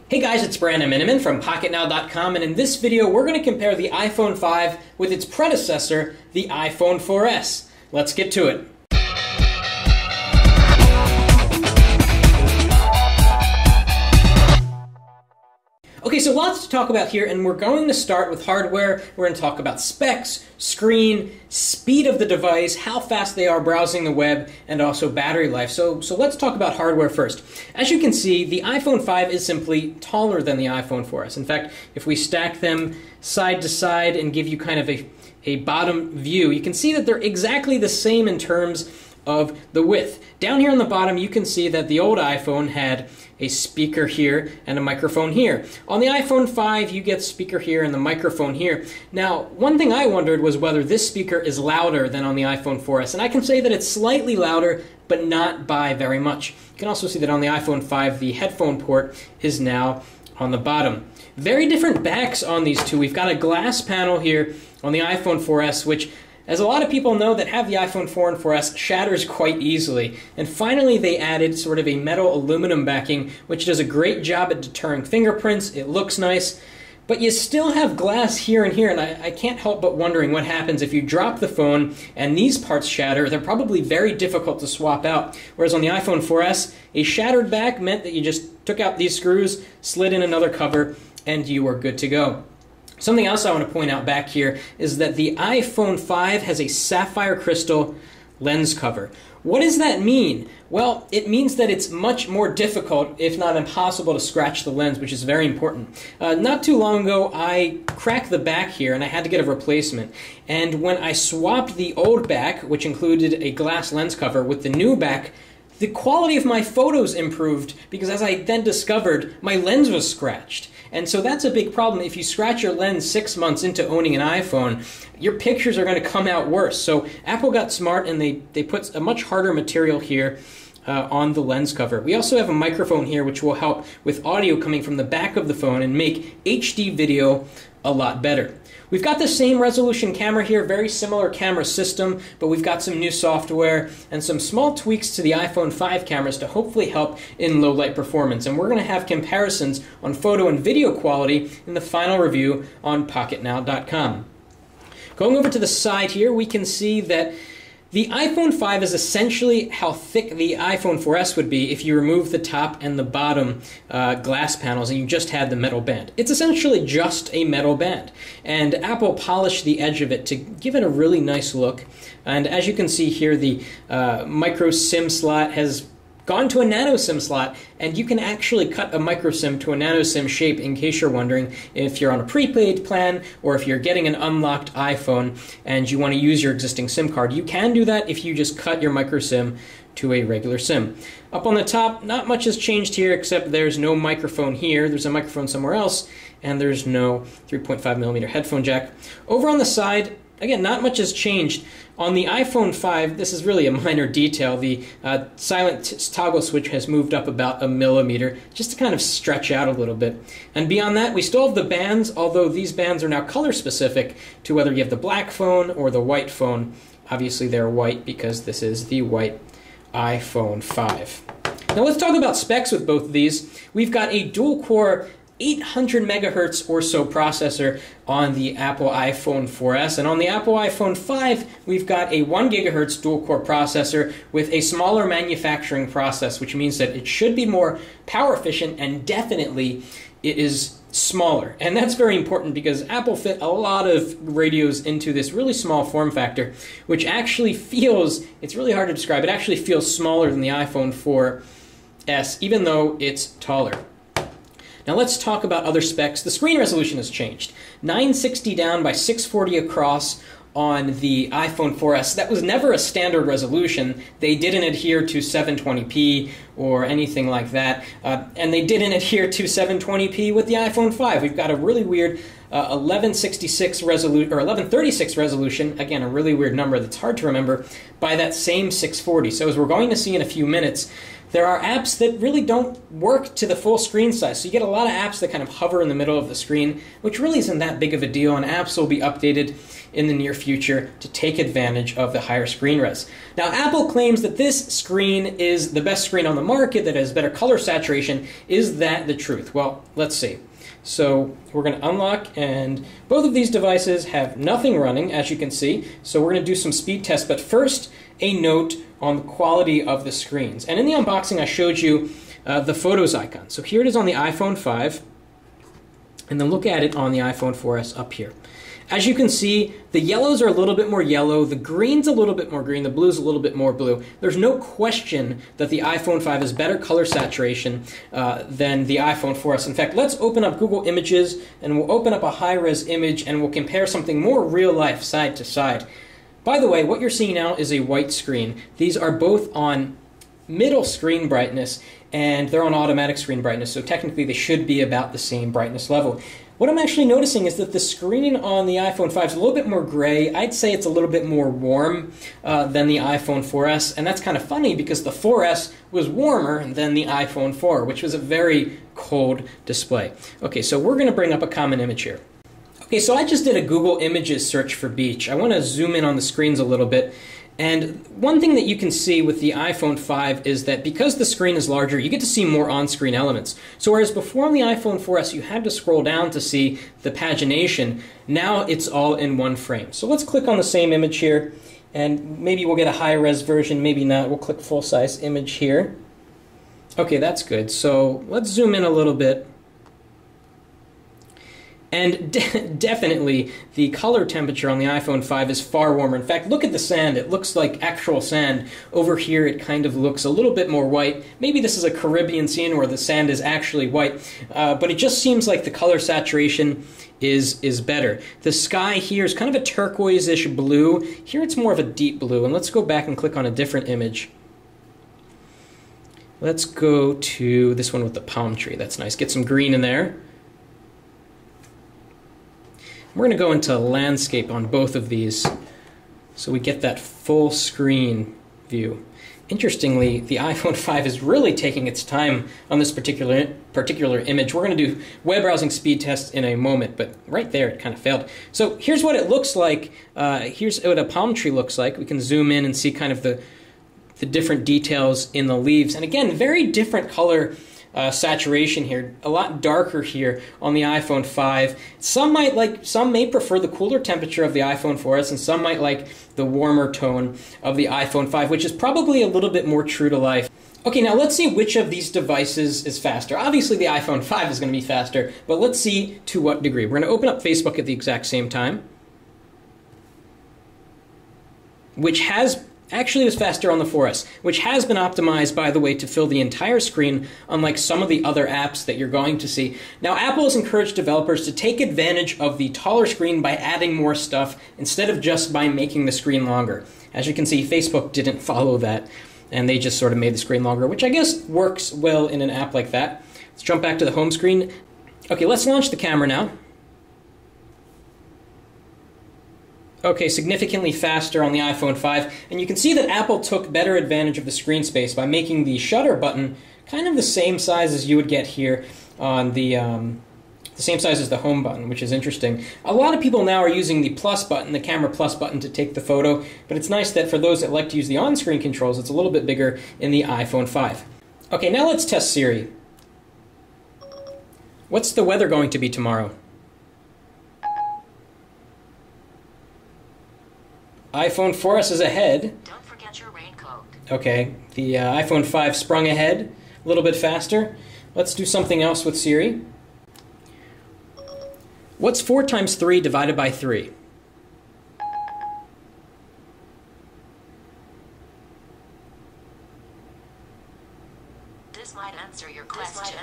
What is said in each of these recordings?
Hey guys, it's Brandon Miniman from PocketNow.com, and in this video we're going to compare the iPhone 5 with its predecessor, the iPhone 4S. Let's get to it. Okay, so lots to talk about here, and we're going to start with hardware. We're going to talk about specs, screen, speed of the device, how fast they are browsing the web, and also battery life. So let's talk about hardware first. As you can see, the iPhone 5 is simply taller than the iPhone 4S. In fact, if we stack them side to side and give you kind of a bottom view, you can see that they're exactly the same in terms of the width. Down here on the bottom, you can see that the old iPhone had a speaker here and a microphone here. On the iPhone 5, you get speaker here and the microphone here. Now, one thing I wondered was whether this speaker is louder than on the iPhone 4S, and I can say that it's slightly louder, but not by very much. You can also see that on the iPhone 5, the headphone port is now on the bottom. Very different backs on these two. We've got a glass panel here on the iPhone 4S, which, as a lot of people know that have the iPhone 4 and 4S, shatters quite easily. And finally they added sort of a metal aluminum backing, which does a great job at deterring fingerprints. It looks nice, but you still have glass here and here, and I can't help but wondering what happens if you drop the phone and these parts shatter. They're probably very difficult to swap out. Whereas on the iPhone 4S, a shattered back meant that you just took out these screws, slid in another cover, and you were good to go. Something else I want to point out back here is that the iPhone 5 has a sapphire crystal lens cover. What does that mean? Well, it means that it's much more difficult, if not impossible, to scratch the lens, which is very important. Not too long ago, I cracked the back here and I had to get a replacement. And when I swapped the old back, which included a glass lens cover, with the new back, the quality of my photos improved because, as I then discovered, my lens was scratched. And so that's a big problem. If you scratch your lens 6 months into owning an iPhone, your pictures are going to come out worse. So Apple got smart and they put a much harder material here on the lens cover. We also have a microphone here which will help with audio coming from the back of the phone and make HD video a lot better. We've got the same resolution camera here, very similar camera system, but we've got some new software and some small tweaks to the iPhone 5 cameras to hopefully help in low light performance. And we're going to have comparisons on photo and video quality in the final review on PocketNow.com. Going over to the side here, we can see that the iPhone 5 is essentially how thick the iPhone 4S would be if you remove the top and the bottom glass panels and you just had the metal band. It's essentially just a metal band. And Apple polished the edge of it to give it a really nice look. And as you can see here, the micro SIM slot has gone to a nano SIM slot, and you can actually cut a micro SIM to a nano SIM shape in case you're wondering if you're on a prepaid plan or if you're getting an unlocked iPhone and you want to use your existing SIM card. You can do that if you just cut your micro SIM to a regular SIM. Up on the top, not much has changed here except there's no microphone here. There's a microphone somewhere else, and there's no 3.5mm headphone jack. Over on the side, again, not much has changed. On the iPhone 5, this is really a minor detail. The silent toggle switch has moved up about 1 millimeter, just to kind of stretch out a little bit. And beyond that, we still have the bands, although these bands are now color specific to whether you have the black phone or the white phone. Obviously they're white because this is the white iPhone 5. Now let's talk about specs with both of these. We've got a dual-core 800 megahertz or so processor on the Apple iPhone 4S, and on the Apple iPhone 5 we've got a 1 gigahertz dual-core processor with a smaller manufacturing process, which means that it should be more power efficient, and definitely it is smaller. And that's very important because Apple fit a lot of radios into this really small form factor, which actually feels, it's really hard to describe, it actually feels smaller than the iPhone 4S, even though it's taller. Now let's talk about other specs. The screen resolution has changed. 960 down by 640 across on the iPhone 4S. That was never a standard resolution. They didn't adhere to 720p or anything like that. And they didn't adhere to 720p with the iPhone 5. We've got a really weird 1166 resolution, or 1136 resolution, again a really weird number that's hard to remember, by that same 640. So as we're going to see in a few minutes, there are apps that really don't work to the full screen size. So you get a lot of apps that kind of hover in the middle of the screen, which really isn't that big of a deal, and apps will be updated in the near future to take advantage of the higher screen res. Now, Apple claims that this screen is the best screen on the market, that has better color saturation. Is that the truth? Well, let's see. So we're going to unlock, and both of these devices have nothing running, as you can see. So we're going to do some speed tests, but first, a note on the quality of the screens. And in the unboxing, I showed you the Photos icon. So here it is on the iPhone 5, and then look at it on the iPhone 4S up here. As you can see, the yellows are a little bit more yellow, the green's a little bit more green, the blue's a little bit more blue. There's no question that the iPhone 5 has better color saturation than the iPhone 4S. In fact, let's open up Google Images, and we'll open up a high-res image, and we'll compare something more real-life side to side. By the way, what you're seeing now is a white screen. These are both on middle screen brightness, and they're on automatic screen brightness, so technically they should be about the same brightness level. What I'm actually noticing is that the screen on the iPhone 5 is a little bit more gray. I'd say it's a little bit more warm than the iPhone 4S, and that's kind of funny because the 4S was warmer than the iPhone 4, which was a very cold display. Okay, so we're going to bring up a common image here. Okay, so I just did a Google Images search for beach. I want to zoom in on the screens a little bit. And one thing that you can see with the iPhone 5 is that because the screen is larger, you get to see more on-screen elements. So whereas before on the iPhone 4S you had to scroll down to see the pagination, now it's all in one frame. So let's click on the same image here, and maybe we'll get a high-res version, maybe not. We'll click full-size image here. Okay, that's good. So let's zoom in a little bit. And definitely, the color temperature on the iPhone 5 is far warmer. In fact, look at the sand. It looks like actual sand. Over here, it kind of looks a little bit more white. Maybe this is a Caribbean scene where the sand is actually white, but it just seems like the color saturation is better. The sky here is kind of a turquoise-ish blue. Here it's more of a deep blue. And let's go back and click on a different image. Let's go to this one with the palm tree. That's nice. Get some green in there. We're going to go into landscape on both of these so we get that full screen view. Interestingly, the iPhone 5 is really taking its time on this particular image. We're going to do web browsing speed tests in a moment, but right there it kind of failed. So here's what it looks like. Here's what a palm tree looks like. We can zoom in and see kind of the different details in the leaves. And again, very different color saturation here, a lot darker here on the iPhone 5. Some may prefer the cooler temperature of the iPhone 4S, and some might like the warmer tone of the iPhone 5, which is probably a little bit more true to life. Okay, now let's see which of these devices is faster. Obviously the iPhone 5 is going to be faster, but let's see to what degree. We're going to open up Facebook at the exact same time, which actually was faster on the 4S, which has been optimized, by the way, to fill the entire screen, unlike some of the other apps that you're going to see. Now, Apple has encouraged developers to take advantage of the taller screen by adding more stuff instead of just by making the screen longer. As you can see, Facebook didn't follow that, and they just sort of made the screen longer, which I guess works well in an app like that. Let's jump back to the home screen. Okay, let's launch the camera now. Okay, significantly faster on the iPhone 5, and you can see that Apple took better advantage of the screen space by making the shutter button kind of the same size as you would get here on the same size as the home button, which is interesting. A lot of people now are using the plus button, the camera plus button, to take the photo, but it's nice that for those that like to use the on-screen controls, it's a little bit bigger in the iPhone 5. Okay, now let's test Siri. What's the weather going to be tomorrow? iPhone 4S is ahead. Don't forget your raincoat. Okay, the iPhone 5 sprung ahead a little bit faster. Let's do something else with Siri. What's 4 times 3 divided by 3? This might answer your question.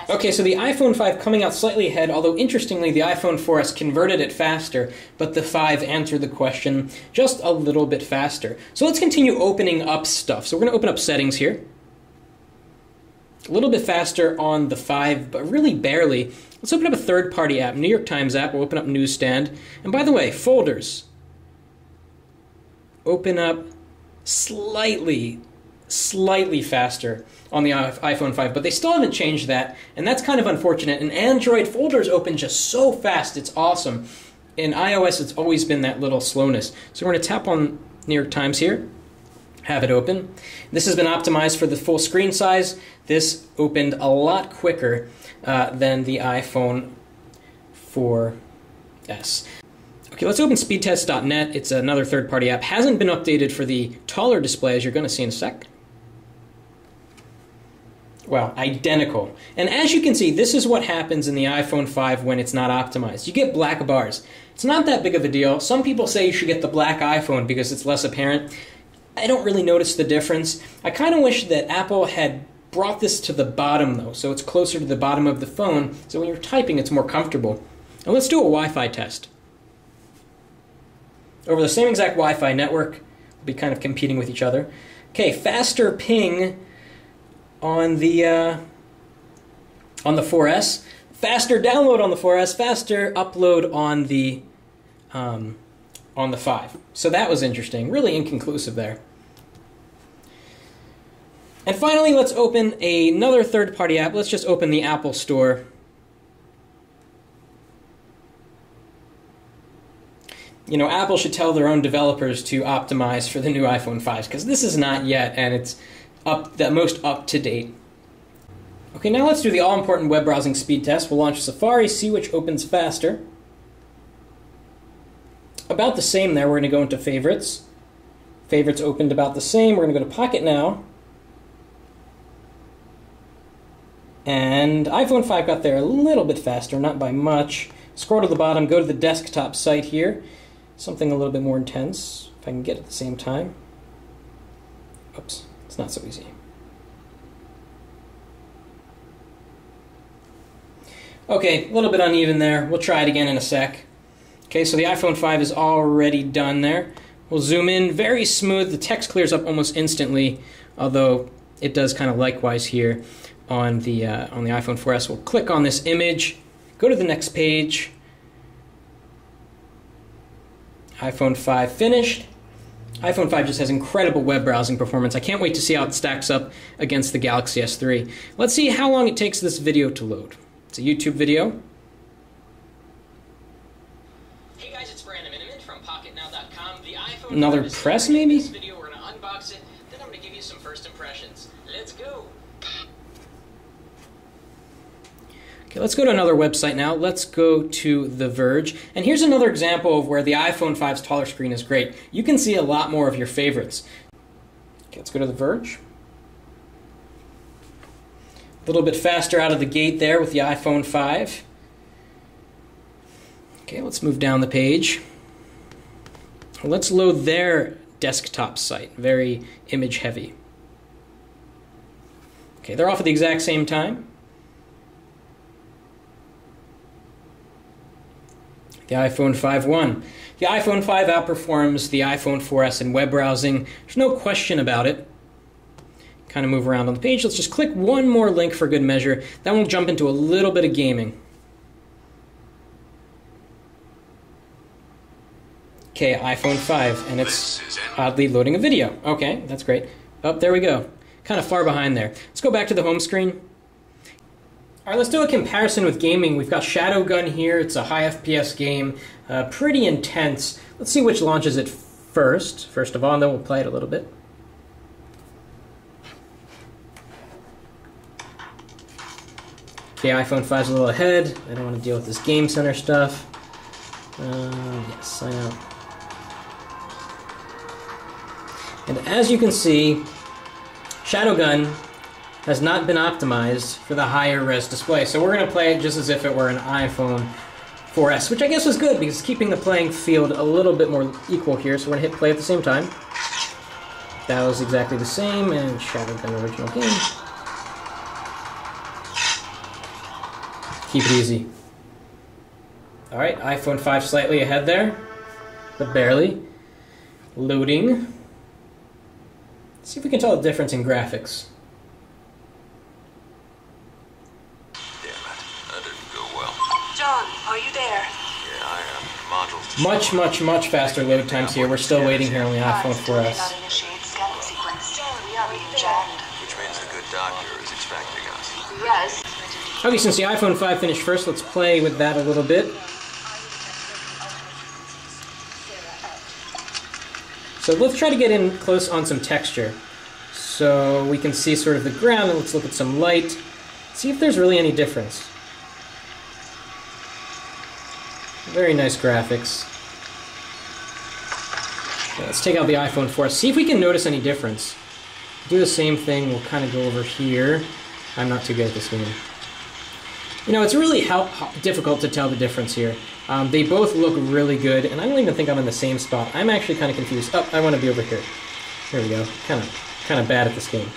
Okay, so the iPhone 5 coming out slightly ahead, although interestingly the iPhone 4S converted it faster, but the 5 answered the question just a little bit faster. So let's continue opening up stuff. So we're going to open up settings here. A little bit faster on the 5, but really barely. Let's open up a third-party app, New York Times app. We'll open up Newsstand. And by the way, folders. Open up slightly slightly faster on the iPhone 5, but they still haven't changed that, and that's kind of unfortunate. And Android folders open just so fast, it's awesome. In iOS, it's always been that little slowness. So we're going to tap on New York Times here, have it open. This has been optimized for the full screen size. This opened a lot quicker than the iPhone 4S. Okay, let's open speedtest.net. It's another third-party app. Hasn't been updated for the taller display, as you're going to see in a sec. Well, identical. And as you can see, this is what happens in the iPhone 5 when it's not optimized. You get black bars. It's not that big of a deal. Some people say you should get the black iPhone because it's less apparent. I don't really notice the difference. I kind of wish that Apple had brought this to the bottom, though, so it's closer to the bottom of the phone, so when you're typing, it's more comfortable. And let's do a Wi-Fi test. Over the same exact Wi-Fi network, we'll be kind of competing with each other. Okay, faster ping on the 4S, faster download on the 4S, faster upload on the 5. So that was interesting, really inconclusive there. And finally, let's open another third-party app. Let's just open the Apple Store. You know, Apple should tell their own developers to optimize for the new iPhone 5s, because this is not yet, and it's the most up-to-date. Okay, now let's do the all-important web browsing speed test. We'll launch Safari, see which opens faster. About the same there. We're going to go into Favorites. Favorites opened about the same. We're going to go to Pocket Now. And iPhone 5 got there a little bit faster, not by much. Scroll to the bottom, go to the desktop site here. Something a little bit more intense, if I can get it at the same time. Oops, it's not so easy. Okay, a little bit uneven there. We'll try it again in a sec. Okay, so the iPhone 5 is already done there. We'll zoom in, very smooth. The text clears up almost instantly, although it does kind of likewise here on the iPhone 4S. We'll click on this image, go to the next page. iPhone 5 finished. iPhone 5 just has incredible web browsing performance. I can't wait to see how it stacks up against the Galaxy S3. Let's see how long it takes this video to load. It's a YouTube video. Hey guys, it's Brandon from PocketNow.com. The iPhone Another press, maybe? This video, we're going to unbox it, then I'm going to give you some first impressions. Let's go. Okay, let's go to another website now. Let's go to The Verge. And here's another example of where the iPhone 5's taller screen is great. You can see a lot more of your favorites. Okay, let's go to The Verge. A little bit faster out of the gate there with the iPhone 5. Okay, let's move down the page. Let's load their desktop site. Very image heavy. Okay, they're off at the exact same time. The iPhone 5 won. The iPhone 5 outperforms the iPhone 4S in web browsing. There's no question about it. Kind of move around on the page. Let's just click one more link for good measure. Then we'll jump into a little bit of gaming. Okay, iPhone 5, and it's oddly loading a video. Okay, that's great. Oh, there we go. Kind of far behind there. Let's go back to the home screen. All right, let's do a comparison with gaming. We've got Shadowgun here. It's a high FPS game, pretty intense. Let's see which launches it first of all, and then we'll play it a little bit. Okay, iPhone 5's a little ahead. I don't want to deal with this Game Center stuff. Yes, sign out. And as you can see, Shadowgun has not been optimized for the higher res display. So we're going to play it just as if it were an iPhone 4S, which I guess was good because it's keeping the playing field a little bit more equal here. So we're going to hit play at the same time. That was exactly the same, and Shadowgun original game. Keep it easy. Alright, iPhone 5 slightly ahead there, but barely. Loading. Let's see if we can tell the difference in graphics. John, are you there? Yeah, I am. Modules. Much faster load times here. We're still waiting here on the iPhone 4S. Initiate scanning sequence. We are being jacked. Okay, since the iPhone 5 finished first, let's play with that a little bit. So let's try to get in close on some texture. So we can see sort of the ground, and let's look at some light. See if there's really any difference. Very nice graphics. Okay, let's take out the iPhone 4. See if we can notice any difference. Do the same thing, we'll kind of go over here. I'm not too good at this game. You know, it's really difficult to tell the difference here. They both look really good, and I don't even think I'm in the same spot. I'm actually kind of confused. Oh, I want to be over here. Here we go. Kind of bad at this game.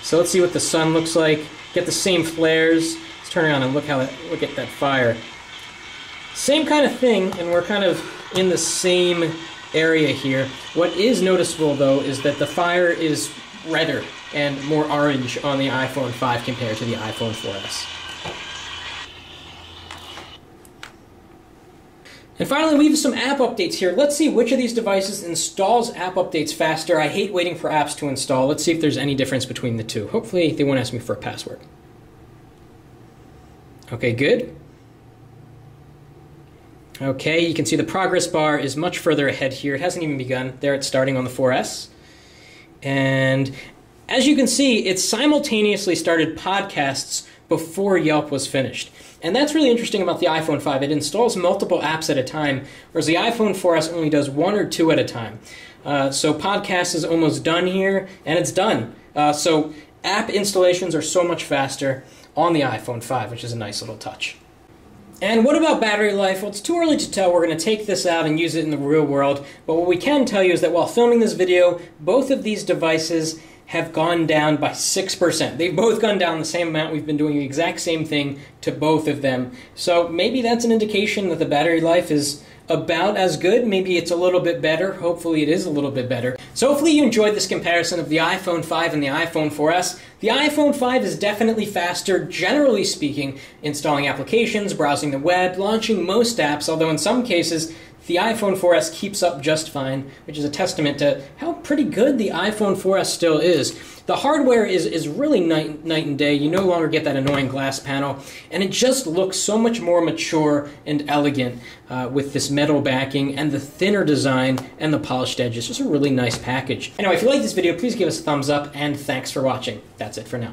So let's see what the sun looks like. Get the same flares. Let's turn around and look at that fire. Same kind of thing, and we're kind of in the same area here. What is noticeable, though, is that the fire is redder and more orange on the iPhone 5 compared to the iPhone 4S. And finally, we have some app updates here. Let's see which of these devices installs app updates faster. I hate waiting for apps to install. Let's see if there's any difference between the two. Hopefully, they won't ask me for a password. Okay, good. Okay, you can see the progress bar is much further ahead here. It hasn't even begun. There it's starting on the 4S. And as you can see, it simultaneously started podcasts before Yelp was finished. And that's really interesting about the iPhone 5. It installs multiple apps at a time, whereas the iPhone 4S only does one or two at a time. So podcast is almost done here, and it's done. So app installations are so much faster on the iPhone 5, which is a nice little touch. And what about battery life? Well, it's too early to tell. We're going to take this out and use it in the real world. But what we can tell you is that while filming this video, both of these devices have gone down by 6%. They've both gone down the same amount. We've been doing the exact same thing to both of them. So maybe that's an indication that the battery life is about as good. Maybe it's a little bit better. Hopefully it is a little bit better. So hopefully you enjoyed this comparison of the iPhone 5 and the iPhone 4S. The iPhone 5 is definitely faster, generally speaking, installing applications, browsing the web, launching most apps, although in some cases the iPhone 4S keeps up just fine, which is a testament to how pretty good the iPhone 4S still is. The hardware is really night and day. You no longer get that annoying glass panel, and it just looks so much more mature and elegant with this metal backing and the thinner design and the polished edges. Just a really nice package. Anyway, if you like this video, please give us a thumbs up, and thanks for watching. That's it for now.